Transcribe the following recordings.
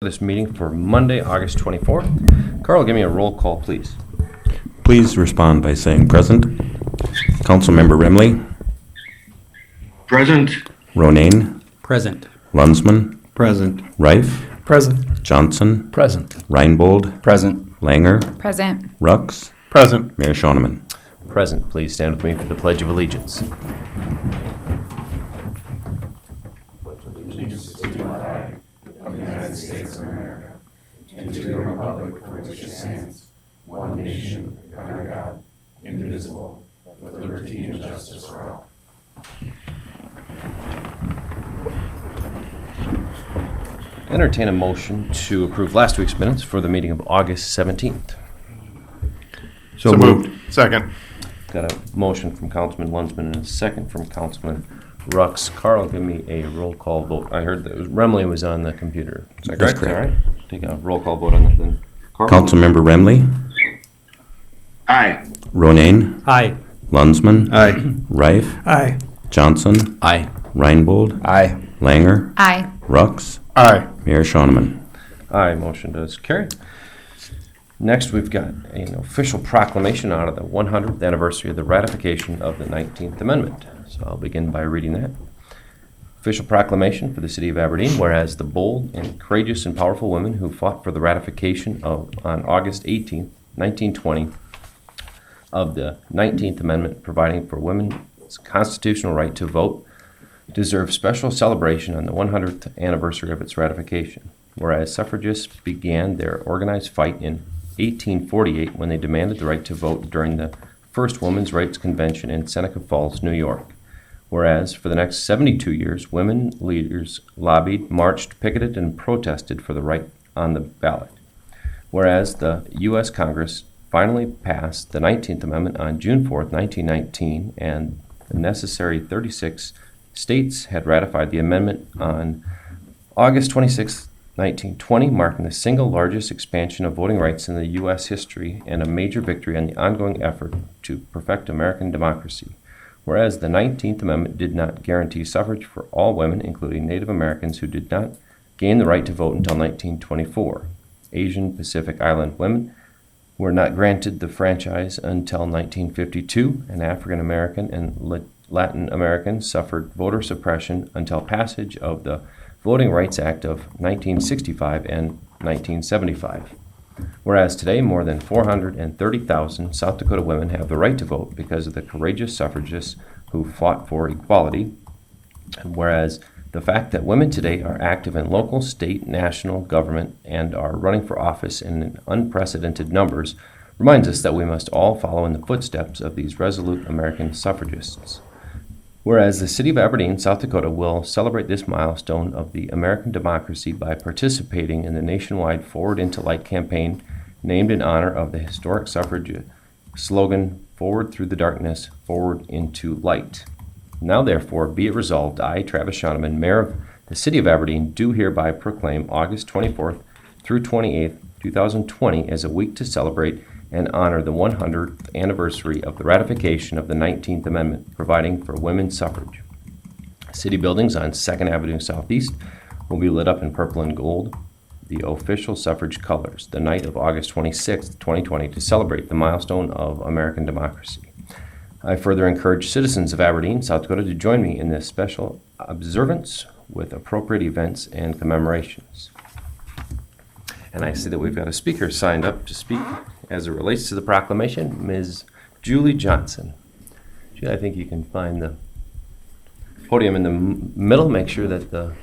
This meeting for Monday, August 24th. Karl, give me a roll call, please. Please respond by saying present. Councilmember Remley. Present. Ronayne. Present. Lunsman. Present. Reif. Present. Johnson. Present. Reinbold. Present. Langer. Present. Rux. Present. Mayor Schoeneman. Present. Please stand with me for the Pledge of Allegiance. Entertain a motion to approve last week's minutes for the meeting of August 17th. So moved. Second. Got a motion from Councilman Lunsman and a second from Councilman Rux. Karl, give me a roll call vote. I heard that Remley was on the computer. Is that That's correct? correct. All right. Take a roll call vote on that then. Karl? Councilmember Remley. Aye. Ronayne. Aye. Lunsman. Aye. Reif. Aye. Johnson. Aye. Reinbold. Aye. Langer. Aye. Rux. Aye. Mayor Schoeneman. Aye, motion does carry. Next, we've got an official proclamation out of the 100th anniversary of the ratification of the 19th Amendment. So I'll begin by reading that. Official proclamation for the City of Aberdeen, whereas the bold and courageous and powerful women who fought for the ratification on August 18, 1920, of the 19th Amendment providing for women's constitutional right to vote deserve special celebration on the 100th anniversary of its ratification. Whereas suffragists began their organized fight in 1848 when they demanded the right to vote during the first Women's Rights Convention in Seneca Falls, New York. Whereas for the next 72 years, women leaders lobbied, marched, picketed, and protested for the right on the ballot. Whereas the U.S. Congress finally passed the 19th Amendment on June 4, 1919, and the necessary 36 states had ratified the amendment on August 26, 1920, marking the single largest expansion of voting rights in the U.S. history and a major victory in the ongoing effort to perfect American democracy. Whereas the 19th Amendment did not guarantee suffrage for all women, including Native Americans who did not gain the right to vote until 1924. Asian Pacific Island women were not granted the franchise until 1952, and African American and Latin Americans suffered voter suppression until passage of the Voting Rights Act of 1965 and 1975. Whereas today, more than 430,000 South Dakota women have the right to vote because of the courageous suffragists who fought for equality. And whereas the fact that women today are active in local, state, national government and are running for office in unprecedented numbers reminds us that we must all follow in the footsteps of these resolute American suffragists. Whereas the City of Aberdeen, South Dakota will celebrate this milestone of the American democracy by participating in the nationwide Forward into Light campaign named in honor of the historic suffrage slogan, Forward Through the Darkness, Forward into Light. Now therefore be it resolved, I, Travis Schoeneman, Mayor of the City of Aberdeen, do hereby proclaim August 24th through 28th, 2020 as a week to celebrate and honor the 100th anniversary of the ratification of the 19th Amendment, providing for women's suffrage. City buildings on 2nd Avenue Southeast will be lit up in purple and gold, the official suffrage colors, the night of August 26, 2020, to celebrate the milestone of American democracy. I further encourage citizens of Aberdeen, South Dakota, to join me in this special observance with appropriate events and commemorations. And I see that we've got a speaker signed up to speak as it relates to the proclamation, Ms. Julie Johnson. Julie, I think you can find the podium in the middle. Make sure that the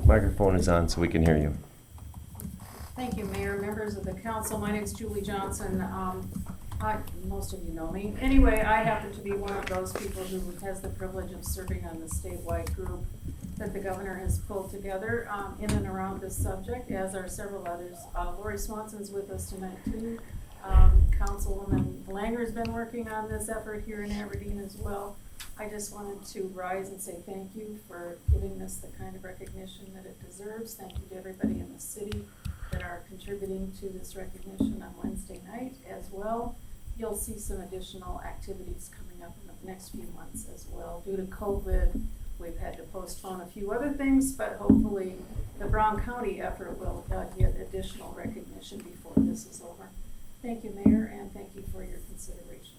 microphone is on so we can hear you. Thank you, Mayor, members of the council. My name is Julie Johnson. Most of you know me. Anyway, I happen to be one of those people who has the privilege of serving on the statewide group that the governor has pulled together in and around this subject, as are several others. Lori Swanson's with us tonight too. Councilwoman Langer's been working on this effort here in Aberdeen as well. I just wanted to rise and say thank you for giving this the kind of recognition that it deserves. Thank you to everybody in the city that are contributing to this recognition on Wednesday night as well. You'll see some additional activities coming up in the next few months as well. Due to COVID, we've had to postpone a few other things, but hopefully the Brown County effort will get additional recognition before this is over. Thank you, Mayor, and thank you for your consideration.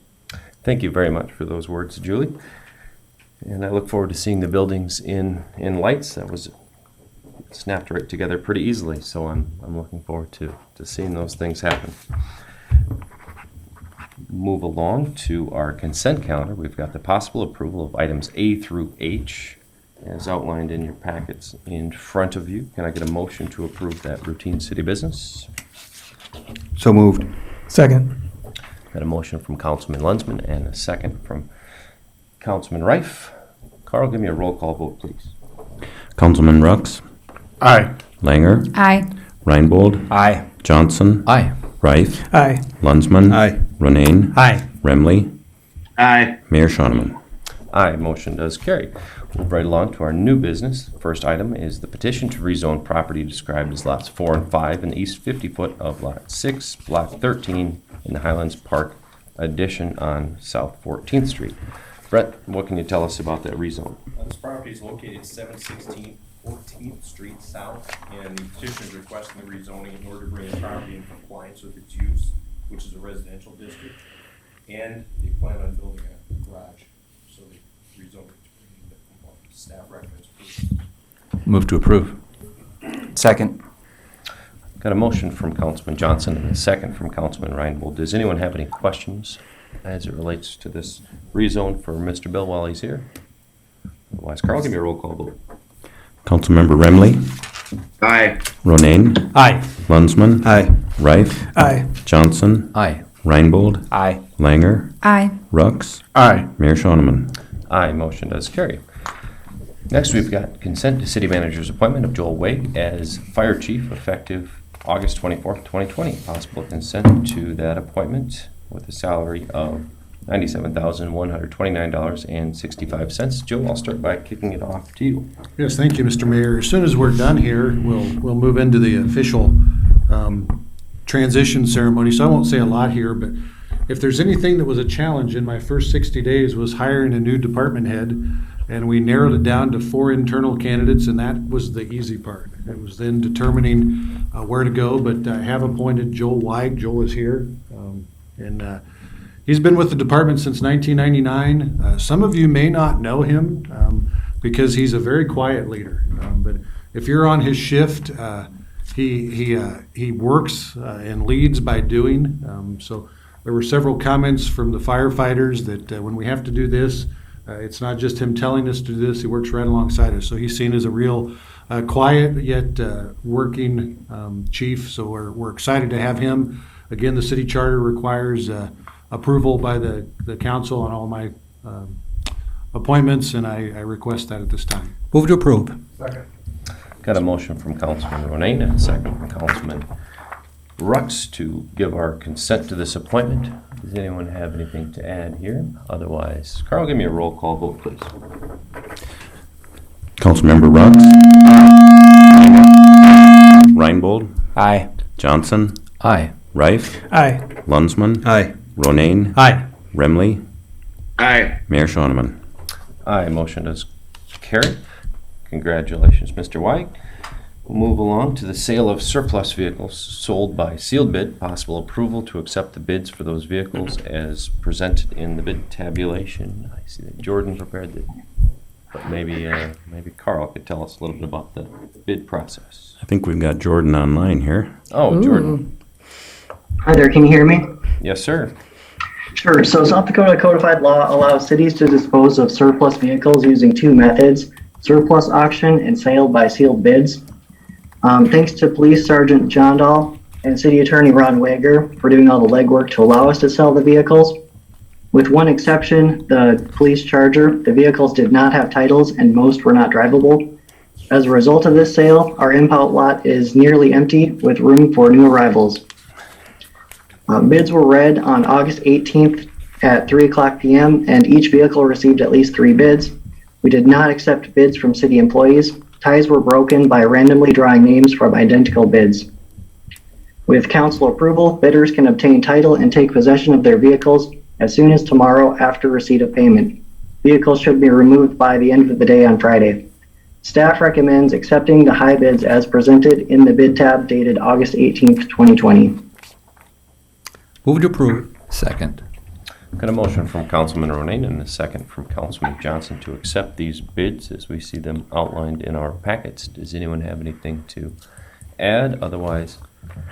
Thank you very much for those words, Julie. And I look forward to seeing the buildings in lights. That was snapped right together pretty easily, so I'm looking forward to seeing those things happen. Move along to our consent calendar. We've got the possible approval of items A through H as outlined in your packets in front of you. Can I get a motion to approve that routine city business? So moved. Second. Got a motion from Councilman Lensman and a second from Councilman Reif. Karl, give me a roll call vote, please. Councilman Rux, Aye. Langer, Aye. Reinbold, Aye. Johnson, Aye. Reif, Aye. Lunsman, Aye. Ronayne, Aye. Remley, Aye. Mayor Schoeneman. Aye, motion does carry. Move right along to our new business. First item is the petition to rezone property described as lots 4 and 5 in the east 50-foot of lot 6, block 13 in the Highlands Park addition on South 14th Street. Brett, what can you tell us about that rezone? This property is located 716 14th Street South, and the petitioner is requesting the rezoning in order to bring the property in compliance with its use, which is a residential district, and they plan on building a garage, so they rezoned it to bring it into compliance. Staff recommends approval. Move to approve. Second. Got a motion from Councilman Johnson and a second from Councilman Reinbold. Does anyone have any questions as it relates to this rezone for Mr. Bill while he's here? Otherwise, Karl, give me a roll call vote. Councilmember Remley, Aye. Ronayne, Aye. Lunsman, Aye. Reif, Aye. Johnson, Aye. Reinbold, Aye. Langer, Aye. Rux, Aye. Mayor Schoeneman. Aye, motion does carry. Next, we've got consent to city manager's appointment of Joel Wade as fire chief effective August 24th, 2020. Possible consent to that appointment with a salary of $97,129.65. Joe, I'll start by kicking it off to you. Yes, thank you, Mr. Mayor. As soon as we're done here, we'll move into the official transition ceremony. So I won't say a lot here, but if there's anything that was a challenge in my first 60 days was hiring a new department head, and we narrowed it down to 4 internal candidates, and that was the easy part. It was then determining where to go, but I have appointed Joel Weig. Joel is here, and he's been with the department since 1999. Some of you may not know him because he's a very quiet leader. But if you're on his shift, he works and leads by doing. So there were several comments from the firefighters that when we have to do this, it's not just him telling us to do this. He works right alongside us. So he's seen as a real quiet yet working chief. So we're excited to have him. Again, the city charter requires approval by the council on all my appointments, and I request that at this time. Move to approve. Got a motion from Councilman Ronayne and a second from Councilman Rux to give our consent to this appointment. Does anyone have anything to add here? Otherwise, Karl, give me a roll call vote, please. Councilmember Rux, Reinbold, Aye. Johnson, Aye. Reif, Aye. Lunsman, Aye. Ronayne, Aye. Remley, Aye. Mayor Schoeneman. Aye, motion does carry. Congratulations, Mr. White. We'll move along to the sale of surplus vehicles sold by sealed bid. Possible approval to accept the bids for those vehicles as presented in the bid tabulation. I see that Jordan prepared the, but maybe Karl could tell us a little bit about the bid process. I think we've got Jordan online here. Oh, Jordan. Hi there, can you hear me? Yes, sir. Sure. So South Dakota codified law allows cities to dispose of surplus vehicles using 2 methods: surplus auction and sale by sealed bids. Thanks to Police Sergeant John Dahl and City Attorney Ron Wager for doing all the legwork to allow us to sell the vehicles. With one exception, the police charger, the vehicles did not have titles and most were not drivable. As a result of this sale, our impound lot is nearly empty with room for new arrivals. Bids were read on August 18th at 3:00 p.m. and each vehicle received at least 3 bids. We did not accept bids from city employees. Ties were broken by randomly drawing names from identical bids. With council approval, bidders can obtain title and take possession of their vehicles as soon as tomorrow after receipt of payment. vehicles should be removed by the end of the day on Friday. Staff recommends accepting the high bids as presented in the bid tab dated August 18th, 2020. Move to approve. Second. Got a motion from Councilman Ronayne and a second from Councilman Johnson to accept these bids as we see them outlined in our packets. Does anyone have anything to add? Otherwise,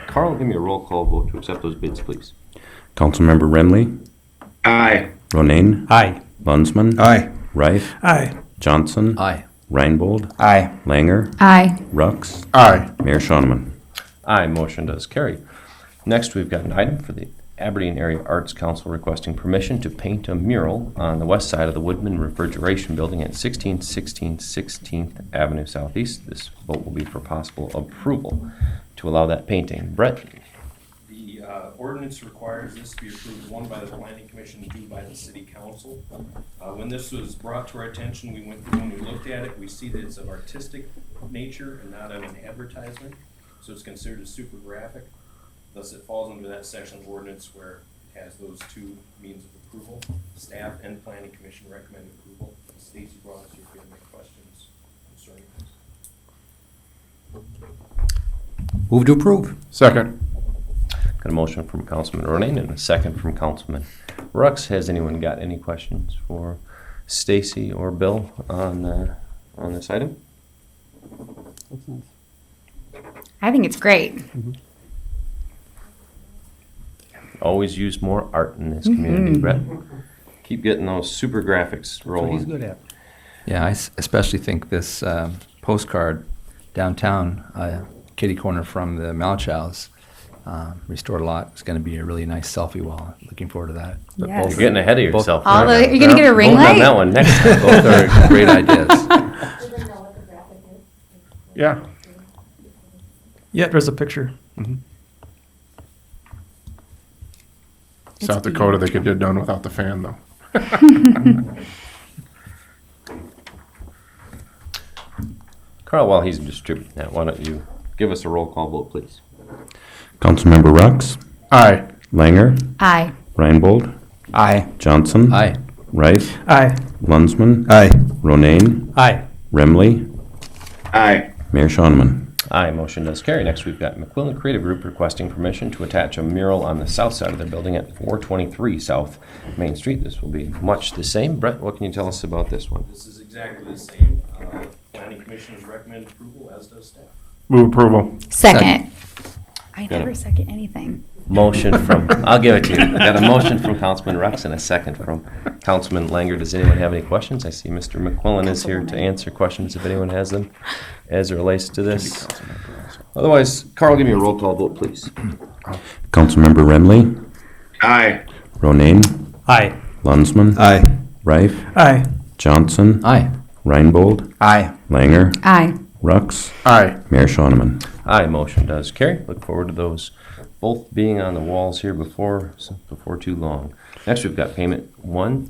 Karl, give me a roll call vote to accept those bids, please. Councilmember Remley, Aye. Ronayne, Aye. Lunsman, Aye. Reif, Aye. Johnson, Aye. Reinbold, Aye. Langer, Aye. Rux, Aye. Mayor Shonneman. Aye, motion does carry. Next, we've got an item for the Aberdeen Area Arts Council requesting permission to paint a mural on the west side of the Woodman Refrigeration Building at 1616 16th Avenue Southeast. This vote will be for possible approval to allow that painting. Brett? The ordinance requires this to be approved, one by the planning commission, two by the city council. When this was brought to our attention, we went through and we looked at it. We see that it's of artistic nature and not of an advertisement, so it's considered a super graphic. Thus, it falls under that section of ordinance where it has those two means of approval. Staff and planning commission recommend approval. Stacy brought us here if you have any questions concerning this. Move to approve. Second. Got a motion from Councilman Ronayne and a second from Councilman Rux. Has anyone got any questions for Stacy or Bill on this item? I think it's great. Always use more art in this community, Brett. Keep getting those super graphics rolling. at. Yeah, I especially think this postcard downtown, kitty corner from the Malchows, restored a lot. It's going to be a really nice selfie wall. Looking forward to that. But Yes. You're getting ahead of yourself. All there. the, you're gonna get a ring Vote on light? that one next time. Both are great ideas. Yeah. Yeah, there's a picture. South Dakota, they could get done without the fan, though. Karl, while he's distributing that, why don't you give us a roll call vote, please? Councilmember Rux, Aye. Langer, Aye. Reinbold, Aye. Johnson, Aye. Reif, Aye. Lunsman, Aye. Ronayne, Aye. Remley, Aye. Mayor Shonneman. Aye, motion does carry. Next, we've got McQuillan Creative Group requesting permission to attach a mural on the south side of their building at 423 South Main Street. This will be much the same. Brett, what can you tell us about this one? This is exactly the same. Planning commission has recommended approval, as does staff. Move approval. Second. I Got never it. second anything. Motion from, I'll give it to you. Got a motion from Councilman Rux and a second from Councilman Langer. Does anyone have any questions? I see Mr. McQuillan is here to answer questions if anyone has them as it relates to this. Otherwise, Karl, give me a roll call vote, please. Councilmember Remley, Aye. Ronayne, Aye. Lunsman, Aye. Reif, Aye. Johnson, Aye. Reinbold, Aye. Langer, Aye. Rux, Aye. Mayor Shonneman. Aye, motion does carry. Look forward to those both being on the walls here before too long. Next, we've got payment one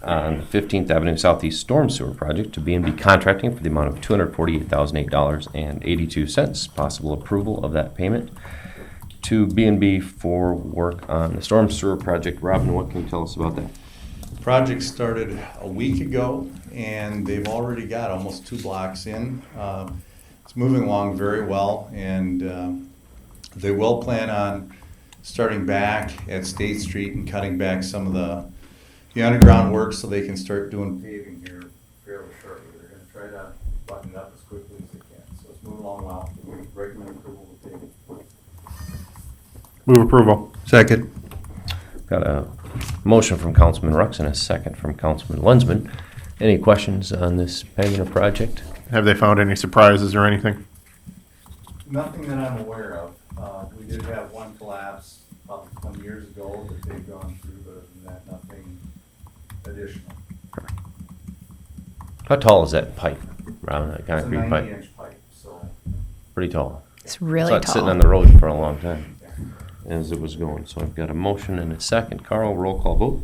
on the 15th Avenue Southeast Storm Sewer Project to B&B Contracting for the amount of $248,008.82. Possible approval of that payment to B&B for work on the Storm Sewer Project. Robin, what can you tell us about that? Project started a week ago, and they've already got almost 2 blocks in. It's moving along very well, and they will plan on starting back at State Street and cutting back some of the underground work so they can start doing paving here fairly shortly. They're going to try to button it up as quickly as they can. So it's moving along well. We recommend approval of paving. Move approval. Second. Got a motion from Councilman Rux and a second from Councilman Lunsman. Any questions on this payment of project? Have they found any surprises or anything? Nothing that I'm aware of. We did have one collapse about 20 years ago that they've gone through, but other than that, nothing additional. How tall is that pipe around that It's a concrete pipe? 90-inch pipe, so. Pretty tall. It's really Saw it sitting tall. on the road for a long time as it was going. So I've got a motion and a second. Karl, roll call vote.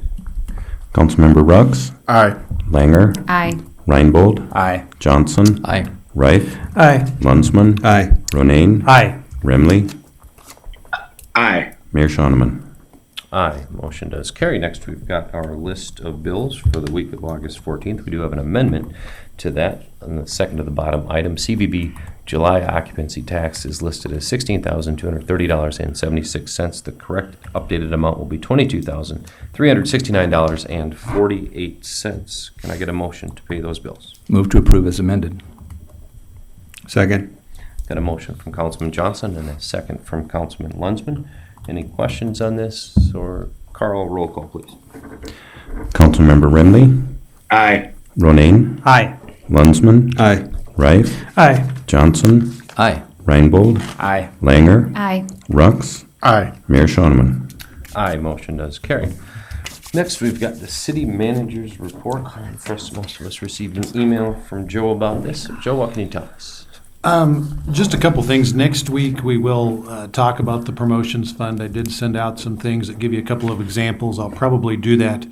Councilmember Rux, Aye. Langer, Aye. Reinbold, Aye. Johnson, Aye. Reif, Aye. Lunsman, Aye. Ronayne, Aye. Remley, Aye. Mayor Shonneman. Aye, motion does carry. Next, we've got our list of bills for the week of August 14th. We do have an amendment to that. On the second to the bottom item, CVB July occupancy tax is listed as $16,230.76. The correct updated amount will be $22,369.48. Can I get a motion to pay those bills? Move to approve as amended. Second. Got a motion from Councilman Johnson and a second from Councilman Lunsman. Any questions on this? Or Karl, roll call, please. Councilmember Remley, Aye. Ronayne, Aye. Lunsman. Aye. Rife, Aye. Johnson, Aye. Reinbold, Aye. Langer, Aye. Rux, Aye. Mayor Shoneman. Aye, motion does carry. Next, we've got the city manager's report. First, most of us received an email from Joe about this. Joe, what can you tell us? Just a couple things. Next week, we will talk about the promotions fund. I did send out some things that give you a couple of examples. I'll probably do that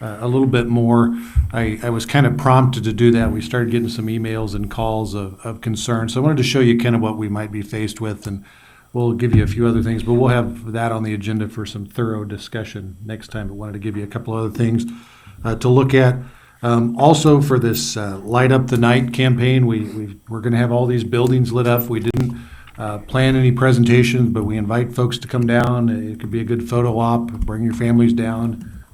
a little bit more. I was kind of prompted to do that. We started getting some emails and calls of concern. So I wanted to show you kind of what we might be faced with, and we'll give you a few other things, but we'll have that on the agenda for some thorough discussion next time. But wanted to give you a couple other things to look at. Also, for this Light Up the Night campaign, we're going to have all these buildings lit up. We didn't plan any presentations, but we invite folks to come down. It could be a good photo op. Bring your families down.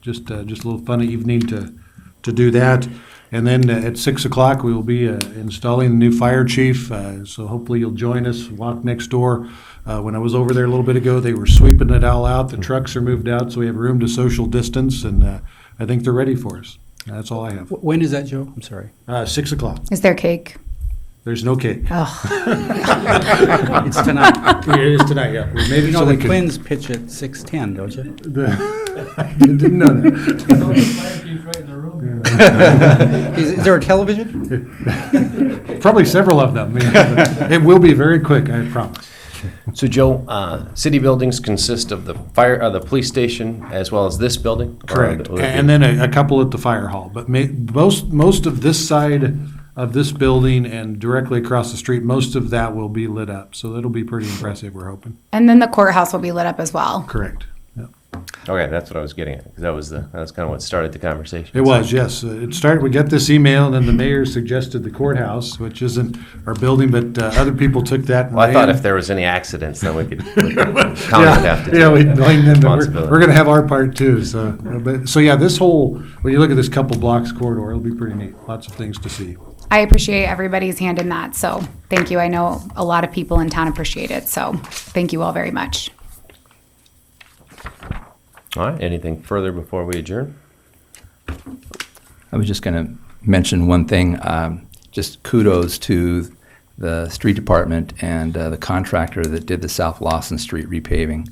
Just a little fun evening to do that. And then at 6 o'clock, we will be installing the new fire chief. So hopefully you'll join us, walk next door. When I was over there a little bit ago, they were sweeping it all out. The trucks are moved out, so we have room to social distance, and I think they're ready for us. That's all I have. When is that, Joe? I'm sorry. 6 o'clock. Is there cake? There's no cake. Oh, It's tonight. It is tonight, yeah. Maybe You know, so the they can- Twins pitch at 6:10, don't you? I didn't know that. Is there a television? Probably several of them. It will be very quick, I promise. So, Joe, city buildings consist of the the police station as well as this building? Correct. Or And then a couple at the fire hall. But most of this side of this building and directly across the street, most of that will be lit up. So that'll be pretty impressive, we're hoping. and then the courthouse will be lit up as well. Correct. Yep. Okay, that's what I was getting at, because that was kind of what started the conversation. It was, yes. It started, we got this email, and then the mayor suggested the courthouse, which isn't our building, but other people took that. and Well, I thought ran. if there was any accidents, then we could county would have to Yeah, take we blame them. We're responsibility. going to have our part too. So yeah, this whole, when you look at this couple blocks corridor, it'll be pretty neat. Lots of things to see. I appreciate everybody's hand in that, so thank you. I know a lot of people in town appreciate it, so thank you all very much. All right, anything further before we adjourn? I was just going to mention one thing. Just kudos to the street department and the contractor that did the South Lawson Street repaving.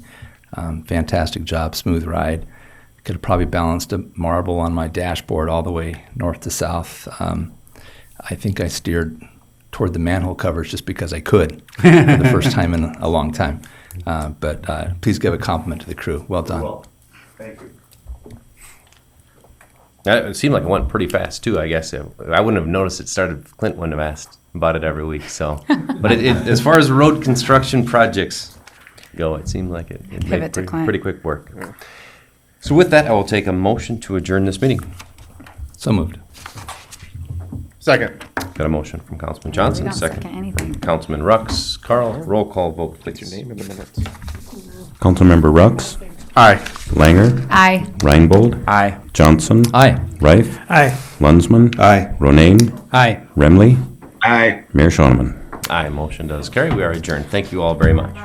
Fantastic job, smooth ride. Could have probably balanced a marble on my dashboard all the way north to south. I think I steered toward the manhole covers just because I could for the first time in a long time. But please give a compliment to the crew. Well done. Well, thank you. It seemed like it went pretty fast too. I guess I wouldn't have noticed it started. Clint wouldn't have asked about it every week. So, but as far as road construction projects go, it seemed like it made Pivot to Clint. pretty quick work. So with that, I will take a motion to adjourn this meeting. So moved. Second. Got a motion from Councilman We Johnson, don't second second anything. Councilman Rux. Karl, roll call vote, please. Your name in the minutes. Councilmember Rux, Aye. Langer, Aye. Reinbold, Aye. Johnson, Aye. Rife, Aye. Lunsman. Aye. Ronayne, Aye. Remley, Aye. Mayor Shoneman. Aye, motion does carry. We are adjourned. Thank you all very much.